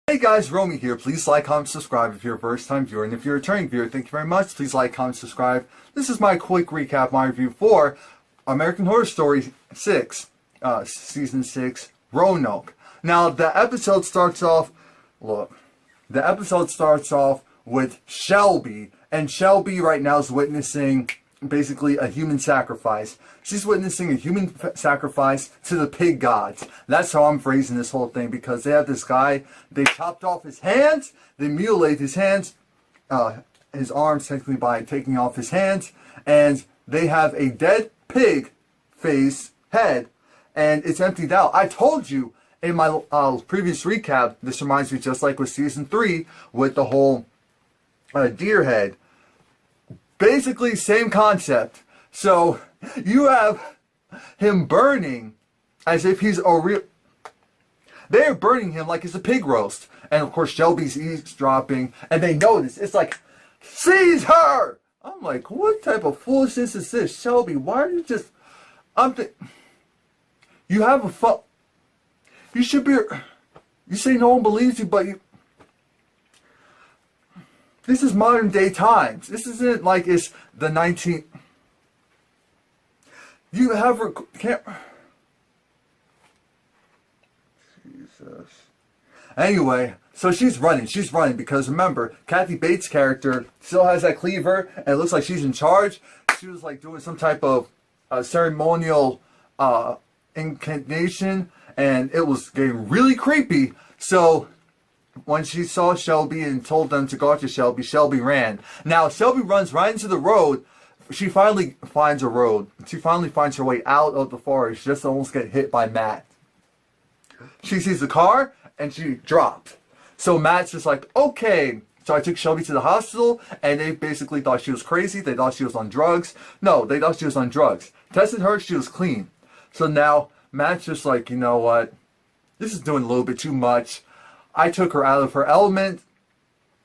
Hey guys, Romie here. Please like, comment, subscribe if you're a first time viewer, and if you're a returning viewer, thank you very much. Please like, comment, subscribe. This is my quick recap, my review for American Horror Story 6, Season 6, Roanoke. Now, the episode starts off with Shelby, and Shelby right now is witnessing basically a human sacrifice. She's witnessing a human sacrifice to the pig gods. That's how I'm phrasing this whole thing, because they have this guy, they chopped off his hands, they mutilate his hands, his arms technically by taking off his hands, and they have a dead pig face, head, and it's emptied out. I told you in my previous recap, this reminds me just like with Season 3 with the whole deer head. Basically, same concept. So, you have him burning as if he's a real... They're burning him like it's a pig roast. And of course, Shelby's eavesdropping, and they notice. It's like, seize her! I'm like, what type of foolishness is this? Shelby, why are you just... You have a You should be... You say no one believes you, but you... This is modern day times. This isn't like it's the 19th. You have can't. Jesus. Anyway, so she's running. She's running because remember, Kathy Bates' character still has that cleaver, and it looks like she's in charge. She was like doing some type of ceremonial incantation, and it was getting really creepy. So when she saw Shelby and told them to go after Shelby, Shelby ran. Now, Shelby runs right into the road. She finally finds a road. She finally finds her way out of the forest just to almost get hit by Matt. She sees the car, and she dropped. So Matt's just like, okay. So I took Shelby to the hospital, and they basically thought she was crazy. They thought she was on drugs. No, they thought she was on drugs. Tested her, she was clean. So now, Matt's just like, you know what? This is doing a little bit too much. I took her out of her element.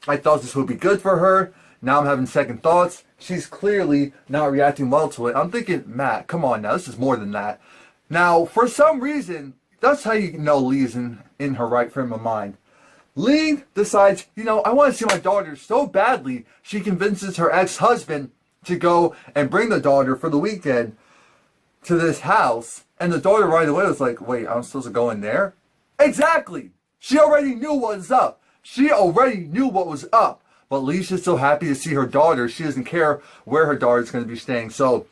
I thought this would be good for her. Now I'm having second thoughts. She's clearly not reacting well to it. I'm thinking, Matt, come on now. This is more than that. Now, for some reason, that's how you know Lee's in her right frame of mind. Lee decides, you know, I want to see my daughter so badly. She convinces her ex-husband to go and bring the daughter for the weekend to this house. And the daughter right away was like, wait, I'm supposed to go in there? Exactly! She already knew what was up. She already knew what was up. But Lee's just so happy to see her daughter. She doesn't care where her daughter's going to be staying. So,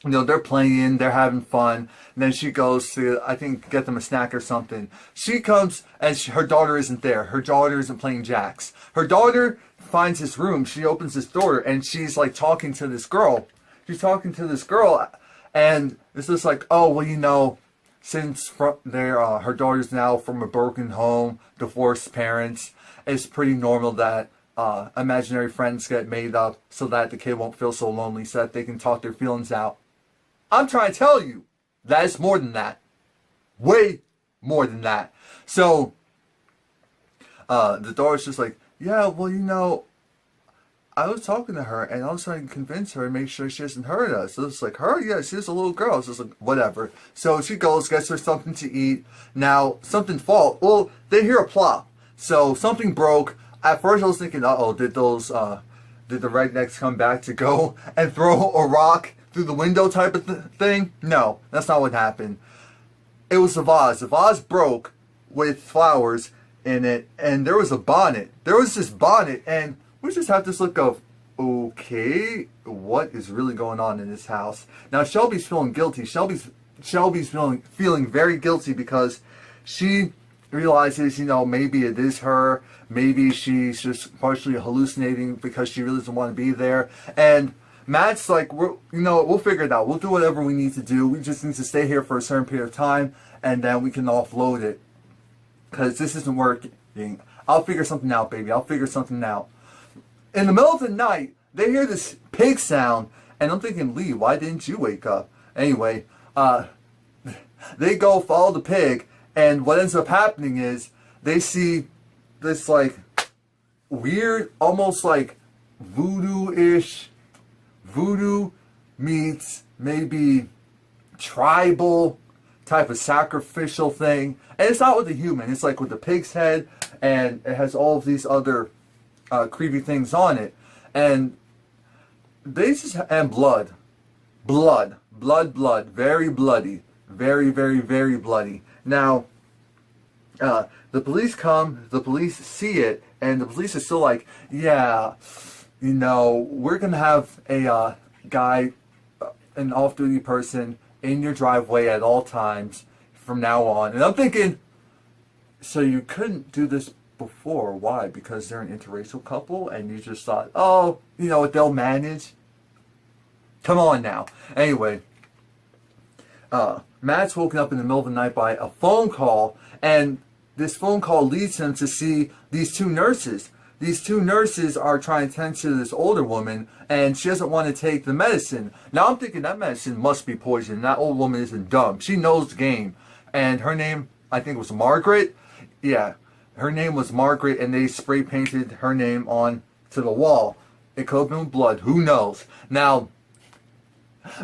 you know, they're playing, they're having fun. And then she goes to, I think, get them a snack or something. She comes, and her daughter isn't there. Her daughter isn't playing jacks. Her daughter finds this room. She opens this door, and she's, like, talking to this girl. She's talking to this girl, and it's just like, oh, well, you know, since her daughter's now from a broken home, divorced parents, it's pretty normal that imaginary friends get made up so that the kid won't feel so lonely, so that they can talk their feelings out. I'm trying to tell you, that is more than that. Way more than that. So, the daughter's just like, yeah, well, you know, I was talking to her, and I was trying to convince her and make sure she doesn't hurt us. So it's like, her? Yeah, she's a little girl. It's just like, whatever. So she goes, gets her something to eat. Now, something falls. Well, they hear a plop. So something broke. At first I was thinking, uh-oh, did the rednecks come back to go and throw a rock through the window type of thing? No, that's not what happened. It was the vase. The vase broke with flowers in it, and there was a bonnet. There was this bonnet, and we just have this look of, okay, what is really going on in this house? Now, Shelby's feeling guilty. Shelby's feeling very guilty because she realizes, you know, maybe it is her. Maybe she's just partially hallucinating because she really doesn't want to be there. And Matt's like, we'll figure it out. We'll do whatever we need to do. We just need to stay here for a certain period of time, and then we can offload it. Because this isn't working. I'll figure something out, baby. I'll figure something out. In the middle of the night, they hear this pig sound, and I'm thinking, Lee, why didn't you wake up? Anyway, they go follow the pig, and what ends up happening is they see this, like, weird, almost like voodoo-ish, voodoo meets maybe tribal type of sacrificial thing. And it's not with the human. It's like with the pig's head, and it has all of these other creepy things on it. And they just, and blood. Blood. Very bloody. Very, very, very bloody. Now, the police come, the police see it, and the police are still like, yeah, you know, we're going to have a guy, an off-duty person, in your driveway at all times from now on. And I'm thinking, so you couldn't do this before. Why? Because they're an interracial couple and you just thought, oh, you know what, they'll manage? Come on now. Anyway, Matt's woken up in the middle of the night by a phone call, and this phone call leads him to see these two nurses. These two nurses are trying to tend to this older woman, and she doesn't want to take the medicine. Now I'm thinking that medicine must be poison. That old woman isn't dumb. She knows the game. And her name, I think, was Margaret. Yeah, her name was Margaret, and they spray painted her name on to the wall. It could have been blood. Who knows? Now,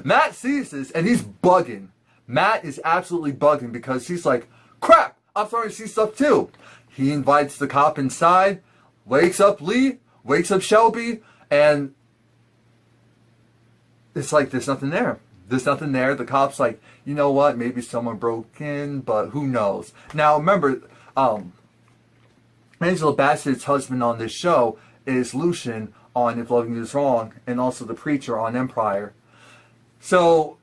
Matt sees this, and he's bugging. Matt is absolutely bugging because he's like, crap, I'm starting to see stuff too. He invites the cop inside. Wakes up Lee, wakes up Shelby, and it's like there's nothing there. There's nothing there. The cop's like, you know what, maybe someone broke in, but who knows. Now remember, Angela Bassett's husband on this show is Lucian on If Loving You Is Wrong, and also the preacher on Empire. So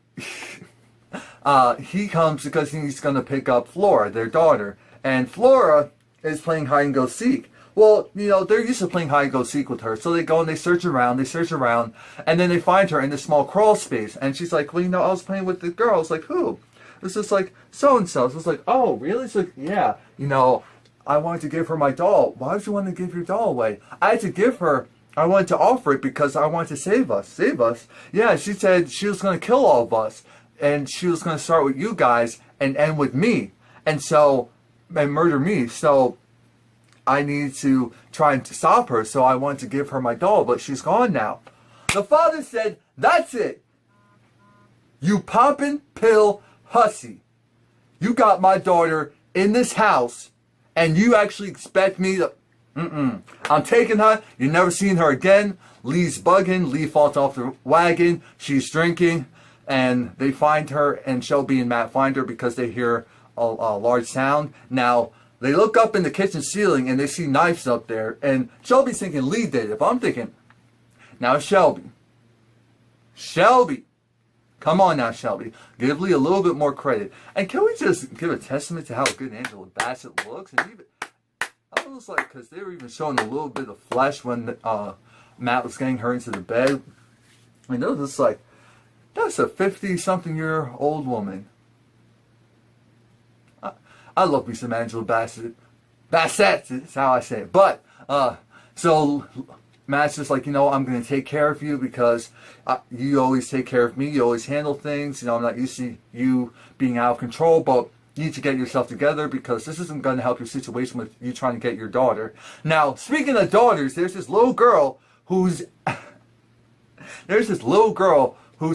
he comes because he's going to pick up Flora, their daughter, and Flora is playing hide and go seek. Well, you know, they're used to playing hide and go seek with her. So they go and they search around, and then they find her in this small crawl space. And she's like, well, you know, I was playing with the girl. It's like, who? It's just like, so-and-so. So it's like, oh, really? It's like, yeah, you know, I wanted to give her my doll. Why would you want to give your doll away? I had to give her, I wanted to offer it because I wanted to save us. Save us? Yeah, she said she was going to kill all of us. And she was going to start with you guys and end with me. And so, and murder me. So I need to try and stop her, so I want to give her my doll, but she's gone now. The father said, that's it. You poppin' pill hussy. You got my daughter in this house, and you actually expect me to... I'm taking her. You're never seeing her again. Lee's bugging. Lee falls off the wagon. She's drinking, and they find her, and Shelby and Matt find her because they hear a large sound. Now, they look up in the kitchen ceiling and they see knives up there. And Shelby's thinking Lee did it. But I'm thinking, now Shelby, come on now, Shelby. Give Lee a little bit more credit. And can we just give a testament to how good Angela Bassett looks? And even, I was like, because they were even showing a little bit of flesh when Matt was getting her into the bed. And it was just like, that's a 50-something-year-old woman. I love me some Angela Bassett. Bassett is how I say it. But, so Matt's just like, you know, I'm going to take care of you because you always take care of me. You always handle things. You know, I'm not used to you being out of control, but you need to get yourself together because this isn't going to help your situation with you trying to get your daughter. Now, speaking of daughters, there's this little girl who's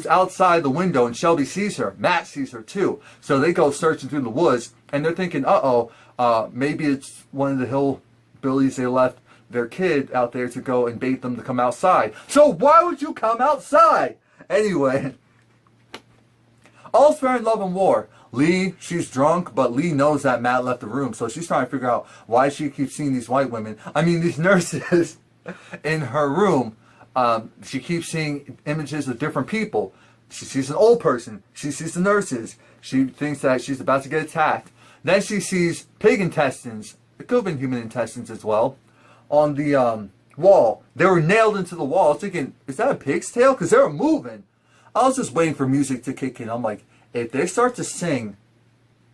outside the window, and Shelby sees her. Matt sees her too. So they go searching through the woods, and they're thinking, maybe it's one of the hillbillies. They left their kid out there to go and bait them to come outside. So why would you come outside? Anyway, all's fair in love and war. Lee, she's drunk, but Lee knows that Matt left the room, so she's trying to figure out why she keeps seeing these white women. I mean, these nurses in her room. She keeps seeing images of different people. She sees an old person. She sees the nurses. She thinks that she's about to get attacked. Then she sees pig intestines. It could have been human intestines as well. On the wall. They were nailed into the wall. I was thinking, is that a pig's tail? Because they were moving. I was just waiting for music to kick in. I'm like, if they start to sing,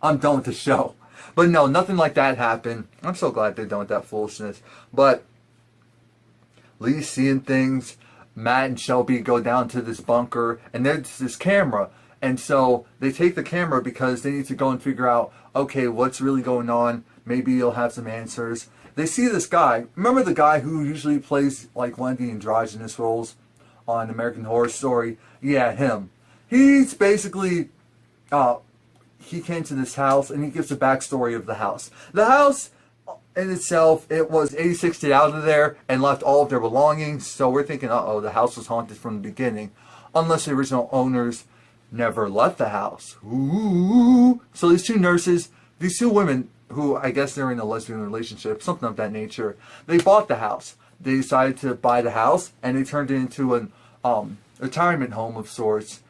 I'm done with the show. But no, nothing like that happened. I'm so glad they're done with that foolishness. But Lee's seeing things. Matt and Shelby go down to this bunker, and there's this camera. And so they take the camera because they need to go and figure out, okay, what's really going on? Maybe you'll have some answers. They see this guy. Remember the guy who usually plays like one of the androgynous roles on American Horror Story? Yeah, him. He's basically, he came to this house, and he gives the backstory of the house. The house in itself, it was 86 stayed out of there and left all of their belongings. So we're thinking, uh-oh, the house was haunted from the beginning. Unless the original owners never left the house. Ooh. So these two nurses, these two women, who I guess they're in a lesbian relationship, something of that nature, they bought the house. They decided to buy the house, and they turned it into an retirement home of sorts.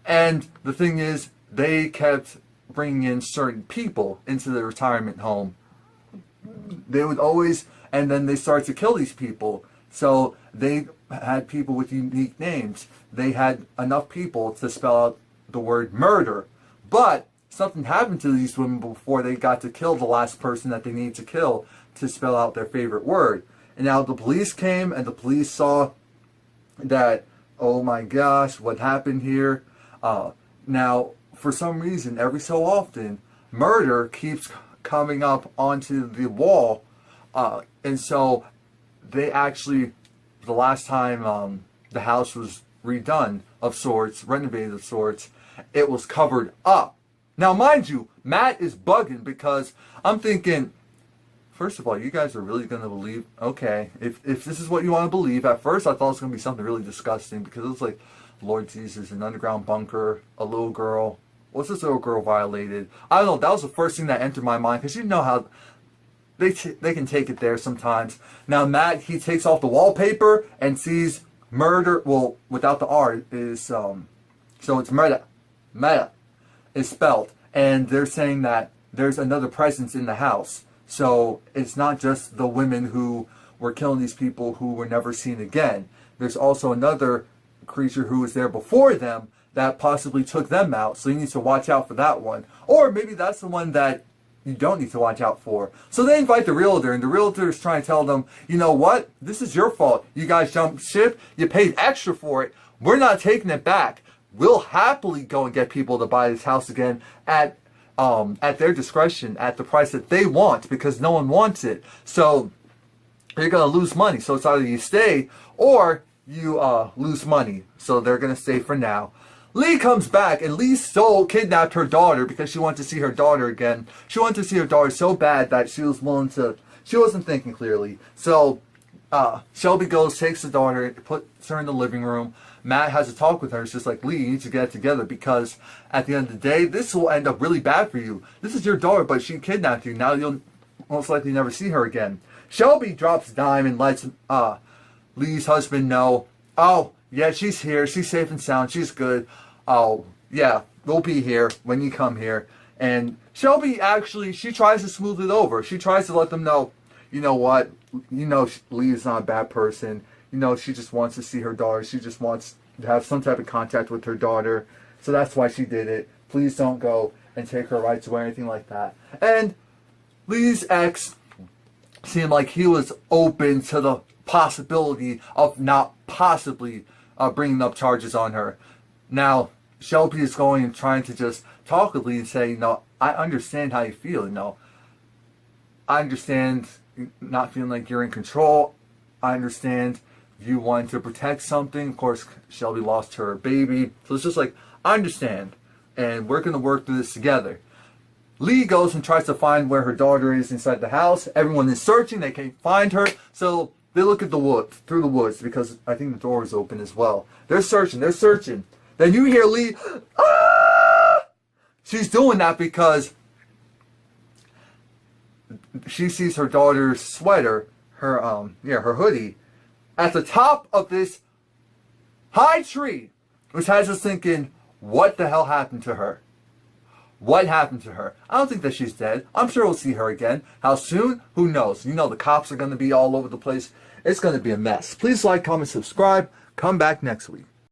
And the thing is, they kept bringing in certain people into the retirement home. They would always, and then they started to kill these people. So they had people with unique names. They had enough people to spell out the word murder. But something happened to these women before they got to kill the last person that they needed to kill to spell out their favorite word. And now the police came, and the police saw that, oh my gosh, what happened here? Now, for some reason, every so often, murder keeps coming up onto the wall. And so they actually, the last time the house was redone of sorts, renovated of sorts, it was covered up. Now, mind you, Matt is bugging because I'm thinking, first of all, you guys are really going to believe, okay, if this is what you want to believe. At first, I thought it was going to be something really disgusting because it was like, Lord Jesus, an underground bunker, a little girl. What's this little girl violated? I don't know. That was the first thing that entered my mind because you know how they can take it there sometimes. Now, Matt, he takes off the wallpaper and sees murder. Well, without the R is so it's murder. Murder is spelled, and they're saying that there's another presence in the house. So it's not just the women who were killing these people who were never seen again. There's also another creature who was there before them that possibly took them out. So you need to watch out for that one. Or maybe that's the one that you don't need to watch out for. So they invite the realtor, and the realtor is trying to tell them, you know what? This is your fault. You guys jumped ship. You paid extra for it. We're not taking it back. We'll happily go and get people to buy this house again at their discretion, at the price that they want, because no one wants it. So you're going to lose money. So it's either you stay or you lose money. So they're going to stay for now. Lee comes back, and Lee kidnapped her daughter because she wanted to see her daughter again. She wanted to see her daughter so bad that she was willing to, she wasn't thinking clearly. So Shelby goes, takes the daughter, puts her in the living room. Matt has a talk with her. It's just like, Lee, you need to get it together because at the end of the day, this will end up really bad for you. This is your daughter, but she kidnapped you. Now you'll most likely never see her again. Shelby drops a dime and lets Lee's husband know, oh, yeah, she's here. She's safe and sound. She's good. Oh, yeah, we'll be here when you come here. And Shelby actually, she tries to smooth it over. She tries to let them know, you know what? You know Lee is not a bad person. You know, she just wants to see her daughter. She just wants to have some type of contact with her daughter. So that's why she did it. Please don't go and take her rights away or anything like that. And Lee's ex seemed like he was open to the possibility of not possibly bringing up charges on her. Now, Shelby is going and trying to just talk with Lee and say, you know, I understand how you feel. You know, I understand not feeling like you're in control. I understand you wanting to protect something. Of course, Shelby lost her baby. So it's just like, I understand. And we're going to work through this together. Lee goes and tries to find where her daughter is inside the house. Everyone is searching. They can't find her. So they look at the woods, through the woods, because I think the door is open as well. They're searching. They're searching. Then you hear Lee, ah! She's doing that because she sees her daughter's sweater, her her hoodie, at the top of this high tree, which has us thinking, what the hell happened to her? What happened to her? I don't think that she's dead. I'm sure we'll see her again. How soon? Who knows? You know the cops are going to be all over the place. It's going to be a mess. Please like, comment, subscribe. Come back next week.